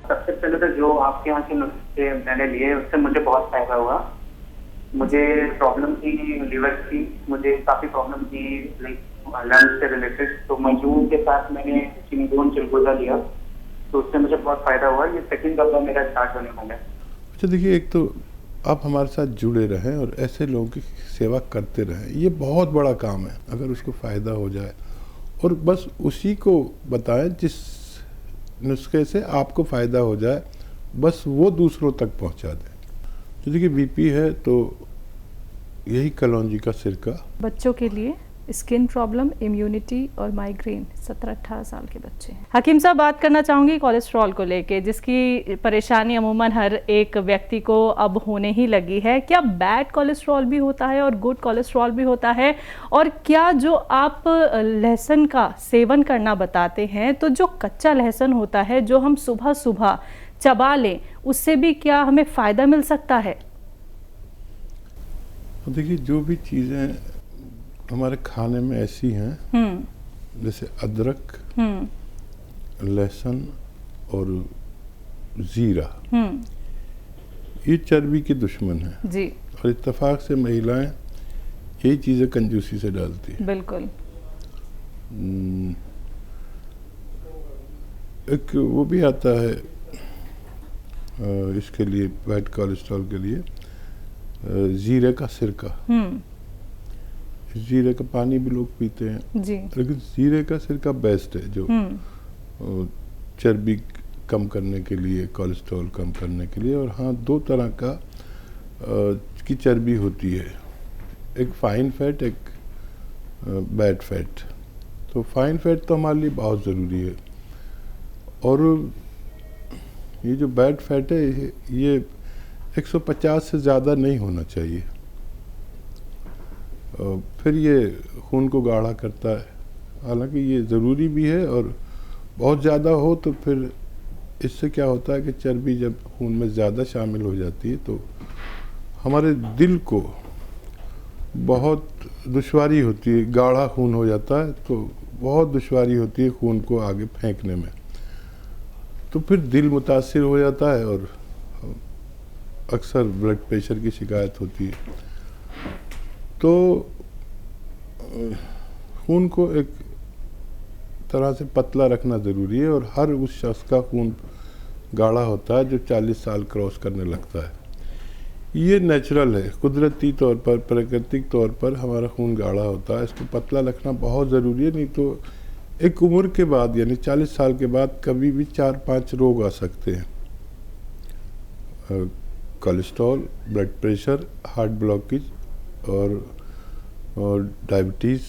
सबसे पहले तो जो आपके यहाँ के नुस्खे मैंने लिए उससे मुझे बहुत फायदा हुआ। मुझे प्रॉब्लम थी लिवर की, मुझे काफी प्रॉब्लम थी लाइक लंग्स से रिलेटेड। तो मजदूर के साथ मैंने चिंगोन चिलगोजा लिया, तो उससे मुझे बहुत फायदा हुआ। ये सेकंड दफा मेरा स्टार्ट होने वाला है। अच्छा देखिए, एक तो आप हमारे साथ जुड़े रहें और ऐसे लोगों की सेवा करते रहें, ये बहुत बड़ा काम है। अगर उसको फ़ायदा हो जाए और बस उसी को बताएं जिस नुस्खे से आपको फ़ायदा हो जाए, बस वो दूसरों तक पहुंचा दें। तो देखिए बीपी है तो यही कलौंजी का सिरका। बच्चों के लिए स्किन प्रॉब्लम, इम्यूनिटी और माइग्रेन, 17-18 साल के बच्चे हैं। हकीम साहब, बात करना चाहूँगी कोलेस्ट्रॉल को लेके, जिसकी परेशानी अमूमन हर एक व्यक्ति को अब होने ही लगी है। क्या बैड कोलेस्ट्रॉल भी होता है और गुड कोलेस्ट्रॉल भी होता है? और क्या जो आप लहसुन का सेवन करना बताते हैं, तो जो कच्चा लहसुन होता है जो हम सुबह सुबह चबा लें, उससे भी क्या हमें फ़ायदा मिल सकता है? देखिए जो भी चीज़ें हमारे खाने में ऐसी हैं, जैसे अदरक, लहसुन और ज़ीरा, ये चर्बी के दुश्मन हैं जी। और इत्तेफाक से महिलाएं यही चीज़ें कंजूसी से डालती हैं। बिल्कुल। एक वो भी आता है इसके लिए, बैड कोलेस्ट्रॉल के लिए, ज़ीरे का सिरका। ज़ीरे का पानी भी लोग पीते हैं जी। लेकिन ज़ीरे का सिरका बेस्ट है, जो चर्बी कम करने के लिए, कोलेस्ट्रॉल कम करने के लिए। और हाँ, दो तरह का की चर्बी होती है, एक फाइन फैट, एक बैड फैट। तो फाइन फैट तो हमारे लिए बहुत ज़रूरी है, और ये जो बैड फैट है ये 150 से ज़्यादा नहीं होना चाहिए। फिर ये खून को गाढ़ा करता है, हालांकि ये ज़रूरी भी है। और बहुत ज़्यादा हो तो फिर इससे क्या होता है कि चर्बी जब खून में ज़्यादा शामिल हो जाती है तो हमारे दिल को बहुत दुश्वारी होती है। गाढ़ा खून हो जाता है तो बहुत दुश्वारी होती है खून को आगे फेंकने में, तो फिर दिल मुतासिर हो जाता है और अक्सर ब्लड प्रेशर की शिकायत होती है। तो खून को एक तरह से पतला रखना ज़रूरी है, और हर उस शख्स का खून गाढ़ा होता है जो 40 साल क्रॉस करने लगता है। ये नेचुरल है, कुदरती तौर पर, प्राकृतिक तौर पर हमारा खून गाढ़ा होता है। इसको पतला रखना बहुत ज़रूरी है, नहीं तो एक उम्र के बाद यानी 40 साल के बाद कभी भी 4-5 रोग आ सकते हैं। Cholesterol, blood pressure, heart blockage और डायबिटीज़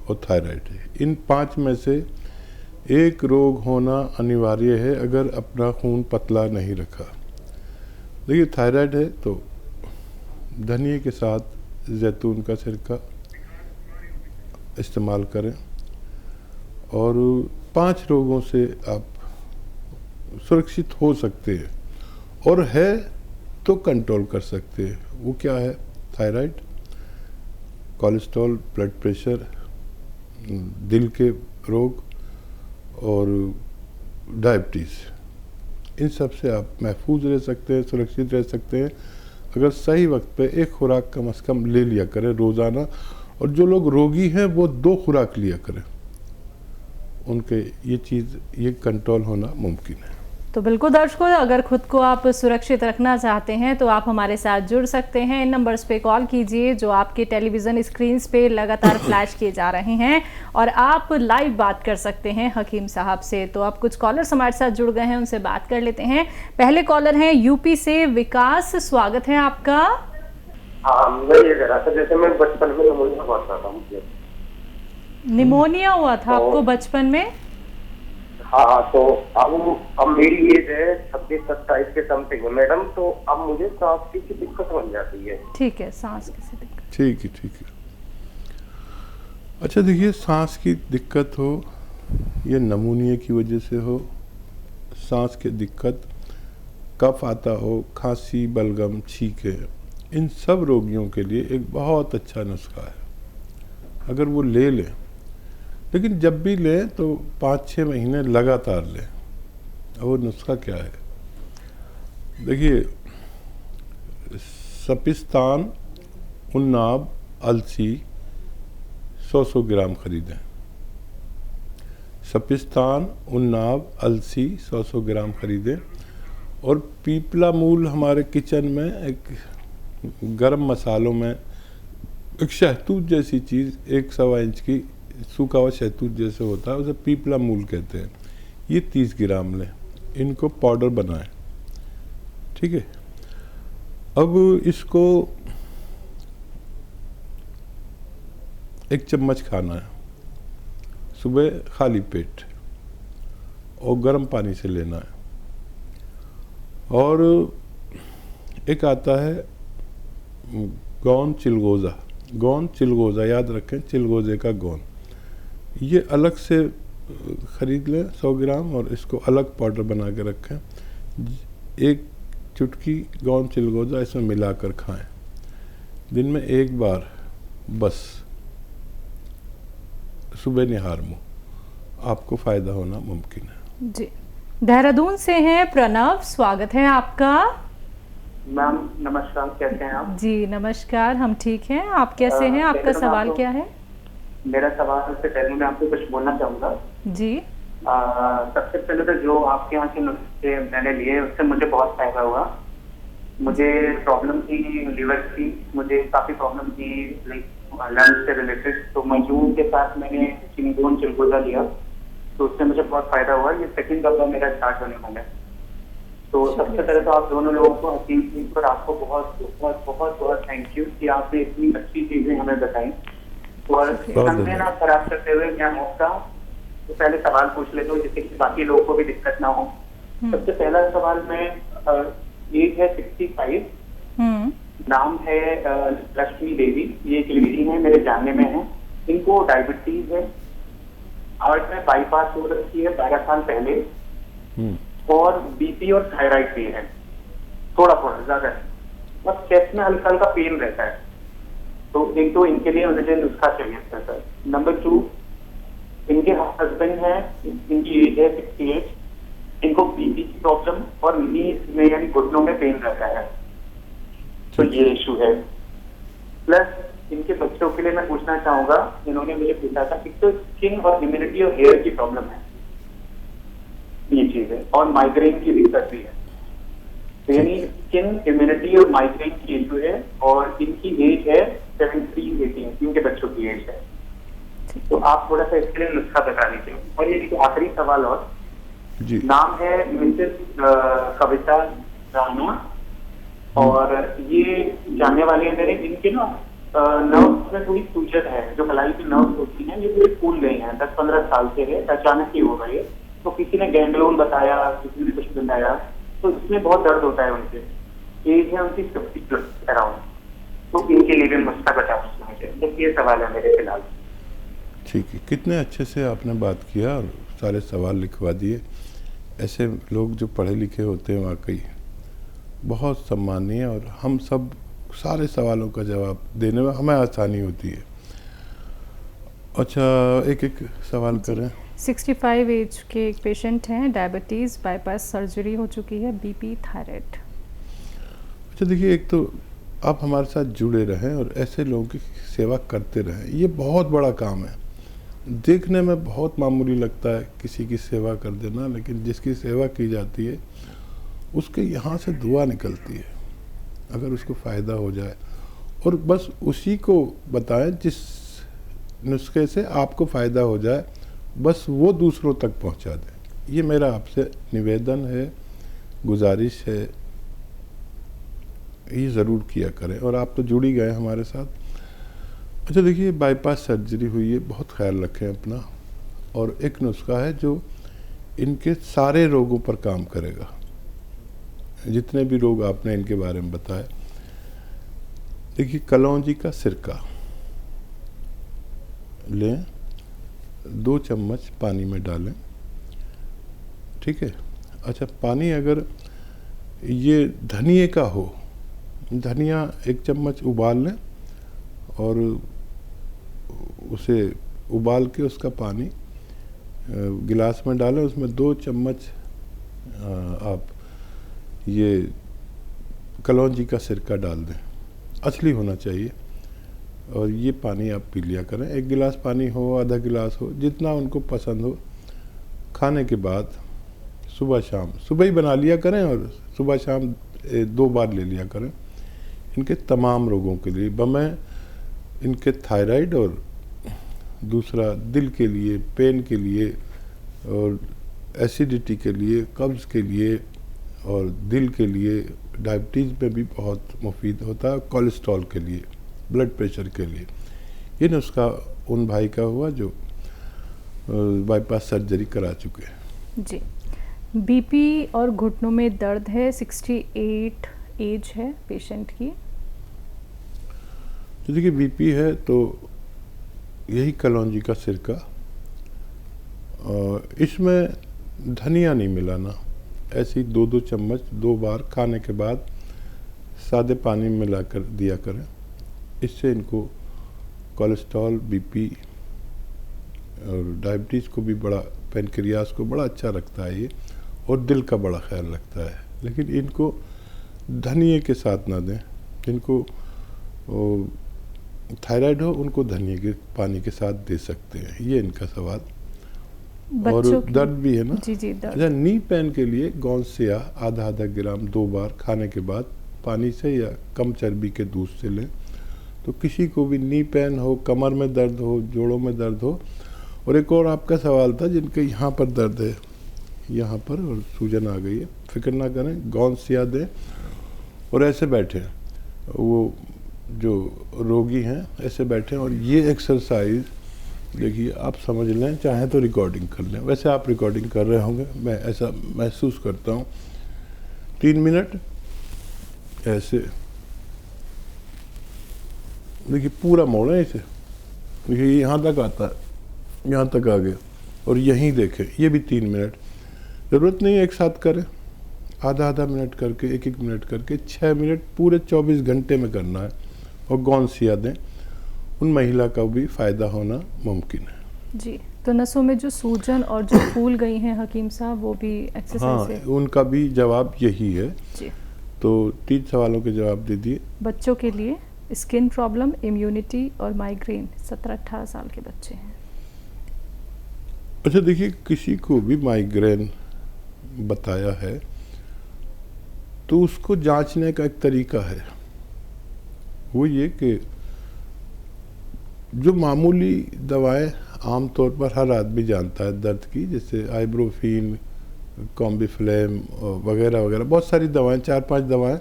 और थायराइड है। इन 5 में से एक रोग होना अनिवार्य है अगर अपना खून पतला नहीं रखा। देखिए थायराइड है तो धनिए के साथ जैतून का सिरका इस्तेमाल करें, और 5 रोगों से आप सुरक्षित हो सकते हैं, और है तो कंट्रोल कर सकते हैं। वो क्या है? थायराइड, कोलेस्ट्रॉल, ब्लड प्रेशर, दिल के रोग और डायबिटीज़। इन सब से आप महफूज रह सकते हैं, सुरक्षित रह सकते हैं अगर सही वक्त पे एक खुराक कम से कम ले लिया करें रोज़ाना। और जो लोग रोगी हैं वो 2 खुराक लिया करें, उनके ये कंट्रोल होना मुमकिन है। तो बिल्कुल दर्शकों, अगर खुद को आप सुरक्षित रखना चाहते हैं तो आप हमारे साथ जुड़ सकते हैं। इन नंबर्स पे कॉल कीजिए जो आपके टेलीविज़न स्क्रीन पे लगातार फ्लैश किए जा रहे हैं, और आप लाइव बात कर सकते हैं हकीम साहब से। तो अब कुछ कॉलर्स हमारे साथ जुड़ गए हैं, उनसे बात कर लेते हैं। पहले कॉलर हैं यूपी से विकास, स्वागत है आपका। हाँ, मैं ये कह रहा था, जैसे मैं बचपन में निमोनिया हुआ था मुझे। निमोनिया हुआ था आपको बचपन में? हाँ, तो अब मेरी एज है 26-27 के समथिंग है मैडम। तो अब मुझे सांस की दिक्कत बन जाती है। ठीक है, सांस की दिक्कत। ठीक है। अच्छा देखिए, सांस की दिक्कत हो या निमोनिया की वजह से हो, सांस की दिक्कत, कफ आता हो, खांसी, बलगम, छींके, इन सब रोगियों के लिए एक बहुत अच्छा नुस्खा है अगर वो ले लें। लेकिन जब भी लें तो 5-6 महीने लगातार लें, वो नुस्खा क्या है? देखिए, सपिस्तान, उन्नाब, अलसी 100 ग्राम खरीदें। सपिस्तान, उन्नाब, अलसी 100 ग्राम खरीदें। और पीपला मूल हमारे किचन में एक गरम मसालों में एक शहतूत जैसी चीज़, 1 इंच की सूखा हुआ शहतूत जैसे होता है, उसे पीपला मूल कहते हैं। ये 30 ग्राम लें, इनको पाउडर बनाएं। ठीक है, अब इसको 1 चम्मच खाना है सुबह खाली पेट, और गर्म पानी से लेना है। और एक आता है गोंद चिलगोज़ा, गोंद चिलगोज़ा, याद रखें, चिलगोज़े का गोंद, ये अलग से ख़रीद लें 100 ग्राम, और इसको अलग पाउडर बना के रखें। 1 चुटकी गोंद चिलगोज़ा इसमें मिलाकर खाएं, दिन में 1 बार बस, सुबह निहार मुँह, आपको फ़ायदा होना मुमकिन है। जी, देहरादून से हैं प्रणव, स्वागत है आपका। मैम नमस्कार, कैसे हैं आप? जी नमस्कार, हम ठीक हैं, आप कैसे हैं? आपका सवाल क्या है? मेरा सवाल से पहले मैं आपको कुछ बोलना चाहूँगा। जी। सबसे पहले तो जो आपके यहाँ के नुस्खे मैंने लिए उससे मुझे बहुत फायदा हुआ। मुझे प्रॉब्लम थी लीवर की, मुझे काफ़ी प्रॉब्लम थी लंग्स से रिलेटेड, तो मजून के साथ मैंने चिंगोन चिलगोज़ा लिया, तो उससे मुझे बहुत फायदा हुआ। ये सेकंड दफा मेरा स्टार्ट होने वाला है। तो सबसे पहले तो आप दोनों लोगों को, हकीम जी पर आपको बहुत बहुत बहुत बहुत थैंक यू कि आपने इतनी अच्छी चीज़ें हमें बताई। और समय ना खराब करते हुए मैं मौका तो पहले सवाल पूछ लेता हूँ जिससे कि बाकी लोगों को भी दिक्कत ना हो। सबसे पहला सवाल में, एज है 65, नाम है लक्ष्मी देवी, ये एक लेडी है, मेरे जानने में है। इनको डायबिटीज है, हार्ट में बाईपास हो रखी है 12 साल पहले, और बीपी और थायराइड भी है, थोड़ा थोड़ा, ज्यादा है, और चेस्ट में हल्का हल्का पेन रहता है। तो एक तो इनके लिए मुझे नुस्खा चाहिए था सर। नंबर 2, इनके हस्बैंड है, इनकी एज है 68, इनको बीपी की प्रॉब्लम और नीज में यानी घुटनों में पेन रहता है, तो ये इशू है। प्लस इनके बच्चों के लिए मैं पूछना चाहूंगा, इन्होंने मुझे पूछा था, एक तो स्किन और इम्यूनिटी और हेयर की प्रॉब्लम है, ये चीज है, और माइग्रेन की दिक्कत भी है। तो यानी स्किन, इम्यूनिटी और माइग्रेन की इशू है, और इनकी एज है 17-18, इनके बच्चों की एज है। तो आप थोड़ा सा इसके लिए नुस्खा बता दीजिए। और ये एक आखिरी सवाल और जी। नाम है मिसेस कविता राणा, और ये जानने वाले हैं मेरे, इनके ना नर्व्स में थोड़ी सूजन है, जो कलाई की नर्व्स होती हैं, ये पूरी फूल गई हैं, 10-15 साल से है, अचानक ही हो गई है। तो किसी ने गैंग्लोन बताया, किसी ने कुछ बताया, तो इसमें बहुत दर्द होता है उनके। एज है उनकी 50+ अराउंड, तो इनके लिए भी नुस्खा बता मुझे। तो ये सवाल है मेरे फिलहाल। ठीक है, कितने अच्छे से आपने बात किया और सारे सवाल लिखवा दिए। ऐसे लोग जो पढ़े लिखे होते हैं वाकई बहुत सम्मानीय, और हम सब सारे सवालों का जवाब देने में हमें आसानी होती है। अच्छा, एक एक सवाल करें। 65 एज के एक पेशेंट हैं, डायबिटीज़, बाईपास सर्जरी हो चुकी है, बीपी, थायराइड। अच्छा देखिए, एक तो आप हमारे साथ जुड़े रहें और ऐसे लोगों की सेवा करते रहें, ये बहुत बड़ा काम है। देखने में बहुत मामूली लगता है किसी की सेवा कर देना, लेकिन जिसकी सेवा की जाती है उसके यहाँ से दुआ निकलती है, अगर उसको फ़ायदा हो जाए। और बस उसी को बताएं जिस नुस्खे से आपको फ़ायदा हो जाए, बस वो दूसरों तक पहुँचा दें। ये मेरा आपसे निवेदन है, गुजारिश है, ये ज़रूर किया करें। और आप तो जुड़ ही गए हमारे साथ। अच्छा देखिए, बाईपास सर्जरी हुई है, बहुत ख्याल रखें अपना। और एक नुस्खा है जो इनके सारे रोगों पर काम करेगा, जितने भी रोग आपने इनके बारे में बताए। देखिए, कलौंजी का सिरका लें, 2 चम्मच पानी में डालें, ठीक है। अच्छा, पानी अगर ये धनिए का हो, धनिया 1 चम्मच उबाल लें, और उसे उबाल के उसका पानी गिलास में डालें, उसमें 2 चम्मच आप ये कलौंजी का सिरका डाल दें, असली होना चाहिए, और ये पानी आप पी लिया करें। 1 गिलास पानी हो, आधा गिलास हो, जितना उनको पसंद हो। खाने के बाद सुबह शाम, सुबह ही बना लिया करें और सुबह शाम 2 बार ले लिया करें। इनके तमाम रोगों के लिए, बमें इनके थायराइड और दूसरा दिल के लिए, पेन के लिए और एसिडिटी के लिए, कब्ज़ के लिए और दिल के लिए, डायबिटीज़ में भी बहुत मुफीद होता है, कोलेस्ट्रॉल के लिए, ब्लड प्रेशर के लिए। ये नुस्खा उन भाई का हुआ जो बाईपास सर्जरी करा चुके हैं। जी। बीपी और घुटनों में दर्द है, 68 एज है पेशेंट की। तो देखिए, बीपी है तो यही कलौंजी का सिरका, और इसमें धनिया नहीं मिलाना, ऐसी 2-2 चम्मच 2 बार खाने के बाद सादे पानी में मिलाकर दिया करें। इससे इनको कोलेस्ट्रॉल, बीपी और डायबिटीज़ को भी बड़ा, पेनक्रियास को बड़ा अच्छा रखता है ये, और दिल का बड़ा ख्याल रखता है। लेकिन इनको धनिए के साथ ना दें। जिनको थायराइड हो उनको धनिए के पानी के साथ दे सकते हैं। ये इनका सवाल। और दर्द भी है ना? जी जी, दर्द। अच्छा, नी पेन के लिए गौंसिया आधा ग्राम 2 बार खाने के बाद पानी से या कम चर्बी के दूध से लें। तो किसी को भी नी पेन हो, कमर में दर्द हो, जोड़ों में दर्द हो। और एक और आपका सवाल था जिनके यहाँ पर दर्द है, यहाँ पर, और सूजन आ गई है, फिक्र ना करें, गौंसिया दें और ऐसे बैठे, वो जो रोगी हैं ऐसे बैठे, और ये एक्सरसाइज देखिए आप समझ लें, चाहे तो रिकॉर्डिंग कर लें। वैसे आप रिकॉर्डिंग कर रहे होंगे, मैं ऐसा महसूस करता हूँ। 3 मिनट ऐसे देखिए, पूरा मोड़ें इसे, देखिए यहाँ तक आता है, यहाँ तक आ गया, और यहीं देखें, ये भी 3 मिनट। ज़रूरत नहीं है एक साथ करें, आधा मिनट करके, 1-1 मिनट करके 6 मिनट पूरे 24 घंटे में करना है। और गौंसिया दें, उन महिला का भी फ़ायदा होना मुमकिन है। जी। तो नसों में जो सूजन और जो फूल गई हैं हकीम साहब, वो भी एक्सरसाइज है? उनका भी जवाब यही है। जी। तो 3 सवालों के जवाब दे दिए। बच्चों के लिए स्किन प्रॉब्लम, इम्यूनिटी और माइग्रेन, 17-18 साल के बच्चे हैं। अच्छा देखिए, किसी को भी माइग्रेन बताया है तो उसको जांचने का एक तरीका है। वो ये कि जो मामूली दवाएं आमतौर पर हर आदमी जानता है दर्द की, जैसे आइब्रोफिन, कॉम्बिफ्लेम वगैरह वगैरह, बहुत सारी दवाएं, 4-5 दवाएं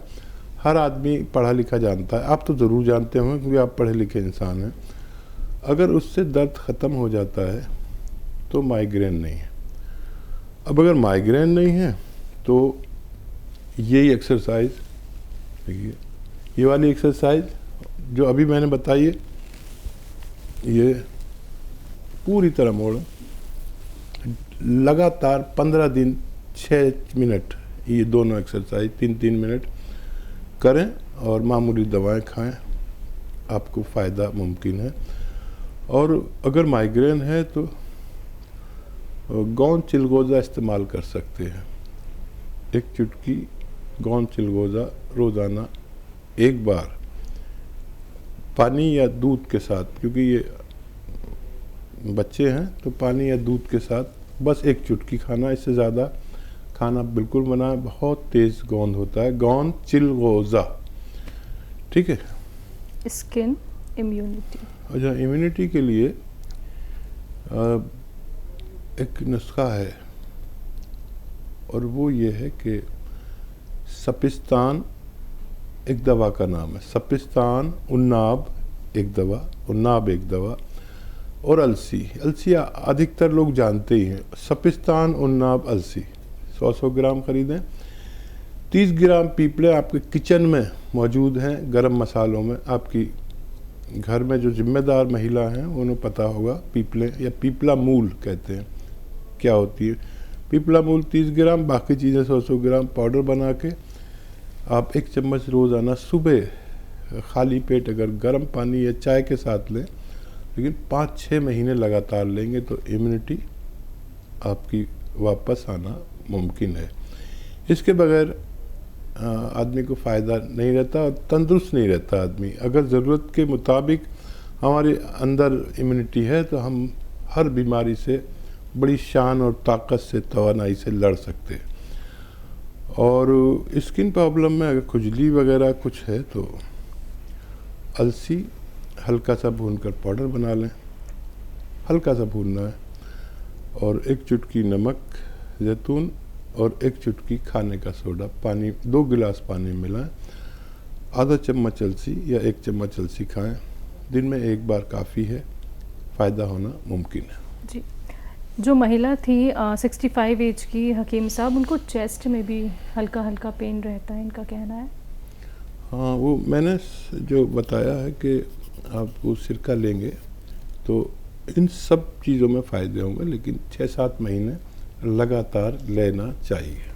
हर आदमी पढ़ा लिखा जानता है। आप तो ज़रूर जानते होंगे क्योंकि आप पढ़े लिखे इंसान हैं। अगर उससे दर्द ख़त्म हो जाता है तो माइग्रेन नहीं है। अब अगर माइग्रेन नहीं है तो यही एक्सरसाइज, देखिए ये वाली एक्सरसाइज जो अभी मैंने बताई है, ये पूरी तरह मोड़ लगातार 15 दिन 6 मिनट, ये दोनों एक्सरसाइज 3-3 मिनट करें और मामूली दवाएं खाएं, आपको फ़ायदा मुमकिन है। और अगर माइग्रेन है तो गोंद चिलगोज़ा इस्तेमाल कर सकते हैं। 1 चुटकी गोंद चिलगोज़ा रोज़ाना 1 बार पानी या दूध के साथ, क्योंकि ये बच्चे हैं तो पानी या दूध के साथ बस 1 चुटकी खाना, इससे ज़्यादा खाना बिल्कुल मना है। बहुत तेज़ गोंद होता है, गोंद चिलगोज़ा, ठीक है। स्किन इम्यूनिटी, अच्छा, इम्यूनिटी के लिए एक नुस्खा है और वो ये है कि सपिस्तान एक दवा का नाम है। सपिस्तान, उन्नाब एक दवा, उन्नाब एक दवा, और अलसी अधिकतर लोग जानते ही हैं। सपिस्तान, उन्नाब, अलसी 100 ग्राम खरीदें। 30 ग्राम पीपले आपके किचन में मौजूद हैं, गरम मसालों में। आपकी घर में जो जिम्मेदार महिला हैं उन्हें पता होगा, पीपले या पीपला मूल कहते हैं क्या होती है। पीपला मूल 30 ग्राम, बाकी चीज़ें 100 ग्राम पाउडर बना के आप 1 चम्मच रोज़ाना सुबह खाली पेट अगर गर्म पानी या चाय के साथ लें, लेकिन 5-6 महीने लगातार लेंगे तो इम्यूनिटी आपकी वापस आना मुमकिन है। इसके बगैर आदमी को फ़ायदा नहीं रहता और तंदुरुस्त नहीं रहता आदमी। अगर ज़रूरत के मुताबिक हमारे अंदर इम्यूनिटी है तो हम हर बीमारी से बड़ी शान और ताकत से, तवानाई से लड़ सकते हैं। और स्किन प्रॉब्लम में अगर खुजली वगैरह कुछ है तो अलसी हल्का सा भूनकर पाउडर बना लें, हल्का सा भूनना है, और 1 चुटकी नमक, जैतून और 1 चुटकी खाने का सोडा, पानी 2 गिलास पानी में मिलाएं, आधा चम्मच अलसी या 1 चम्मच अलसी खाएं। दिन में 1 बार काफ़ी है, फ़ायदा होना मुमकिन है। जी, जो महिला थी 65 एज की हकीम साहब, उनको चेस्ट में भी हल्का हल्का पेन रहता है, इनका कहना है। हाँ, वो मैंने जो बताया है कि आप वो सिरका लेंगे तो इन सब चीज़ों में फ़ायदे होंगे, लेकिन 6-7 महीने लगातार लेना चाहिए।